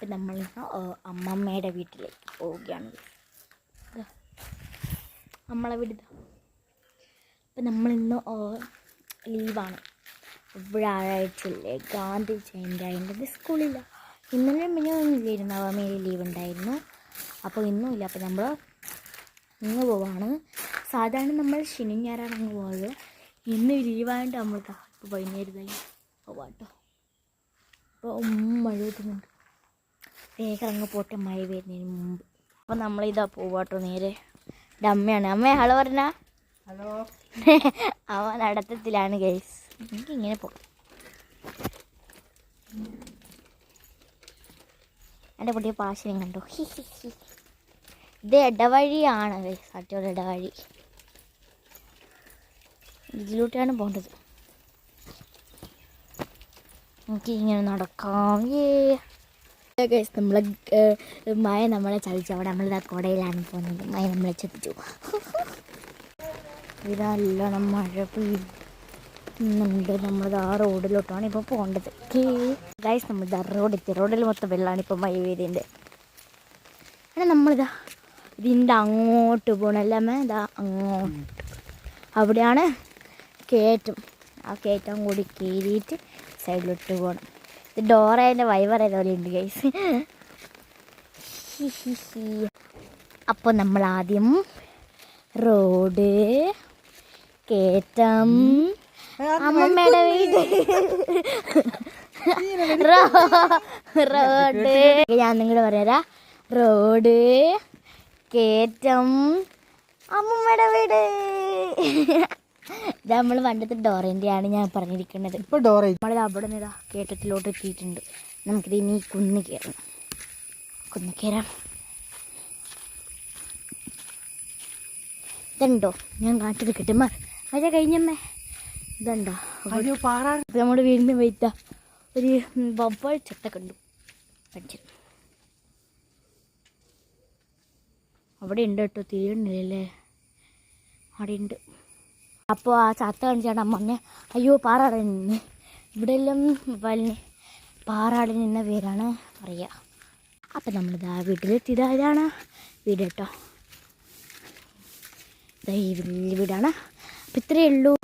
അപ്പം നമ്മൾ അമ്മമ്മയുടെ വീട്ടിലേക്ക് പോവുകയാണ്. നമ്മളെ വീട്. അപ്പം നമ്മളിന്ന് ലീവാണ്. വ്യാഴാഴ്ചയില്ലേ, ഗാന്ധി ജയന്തി ആയതുകൊണ്ട് സ്കൂളില്ല. ഇന്നലെ മിനിയൊന്നുമില്ലായിരുന്നു, നവമിയിൽ ലീവ് ഉണ്ടായിരുന്നു. അപ്പോൾ ഇന്നും ഇല്ല. അപ്പോൾ നമ്മൾ ഇന്ന് പോവാണ്. സാധാരണ നമ്മൾ ശനി ഞായറാണ് അങ്ങ് പോകുന്നത്. ഇന്ന് ലീവായിട്ട് നമ്മൾ ഇപ്പോൾ വൈകുന്നേരത്തായി പോവാട്ടോ. അപ്പോൾ മഴ വരുന്നുണ്ട്. വേഗം അങ്ങ് പോട്ടെ, മഴ വരുന്നതിന് മുമ്പ്. അപ്പോൾ നമ്മളിതാ പോവാട്ടോ നേരെ. എൻ്റെ അമ്മയാണ്. അമ്മ ഹലോ പറഞ്ഞാ. ഹലോ. അവ നടത്തത്തിലാണ് ഗൈസ്. എനിക്കിങ്ങനെ പോകാം. എൻ്റെ പുതിയ പാശനം കണ്ടോ. ഇത് ഇടവഴിയാണ് ഗൈസ്, അറ്റോടെ ഇടവഴി. ഇതിലൂടെയാണ് പോകേണ്ടത്. എനിക്ക് ഇങ്ങനെ നടക്കാം. ഗൈസ്, നമ്മളെ മഴ നമ്മളെ ചതിച്ചു. അവിടെ നമ്മളിതാ കുടയിലാണ് പോകുന്നത്. മഴ നമ്മളെ ചതിച്ചു. ഇതെല്ലാം മഴ പെയ്യുന്നുണ്ട്. നമ്മളിത് ആ റോഡിലോട്ടാണ് ഇപ്പോൾ പോകേണ്ടത്. ഗൈസ്, നമ്മളിത് റോഡെത്തി. റോഡിൽ മൊത്തം വെള്ളമാണ് ഇപ്പോൾ മഴ പെയ്തതിൻ്റെ. അങ്ങനെ നമ്മളിതാ ഇതിൻ്റെ അങ്ങോട്ട് പോകണല്ലേ. ഇതാ അങ്ങോട്ട് അവിടെയാണ് കയറ്റം. ആ കയറ്റം കൂടി കയറിയിട്ട് സൈഡിലോട്ട് പോകണം. ഇത് ഡോറേൻ്റെ വൈവറേത് പോലെ ഉണ്ട് ഗൈസ്. അപ്പോൾ നമ്മൾ ആദ്യം റോഡ്, കയറ്റം, അമ്മമ്മയുടെ വീട്, റോഡ്. ഞാൻ നിങ്ങളോട് പറയാ, റോഡ്, കയറ്റം, അമ്മമ്മയുടെ വീട്. ഇത് നമ്മൾ പണ്ടത്തെ ഡോറേൻ്റെയാണ് ഞാൻ പറഞ്ഞിരിക്കുന്നത്. ഇപ്പോൾ ഡോറ നമ്മൾ അവിടെ നിന്ന് കയറ്റത്തിലോട്ട് എത്തിയിട്ടുണ്ട്. നമുക്കിത് ഇനി കുന്ന് കയറണം. കുന്ന് കയറാം. ഇതുണ്ടോ ഞാൻ കാട്ടിരിക്കട്ടെ. മഴ കഴിഞ്ഞമ്മേ. ഇതുണ്ടോ നമ്മുടെ വീടിൻ്റെ വൈത്ത ഒരു വവ്വാൽ ചത്ത കണ്ടു. പഠിച്ചു അവിടെ ഉണ്ട് കേട്ടോ. തീരുന്നില്ലല്ലേ, അവിടെ ഉണ്ട്. അപ്പോൾ ആ ചത്ത കാണിച്ചാണ് അമ്മ പറഞ്ഞ അയ്യോ പാറാടൻ നിന്ന്. ഇവിടെ എല്ലാം വലിയ പാറാടൻ എന്ന പേരാണ് പറയുക. അപ്പം നമ്മളിത് ആ വീട്ടിലെത്തിയതാ. ഇതാണ് വീട് കേട്ടോ. ഇതാ ഈ വലിയ വീടാണ്. അപ്പം ഇത്രയേ ഉള്ളൂ.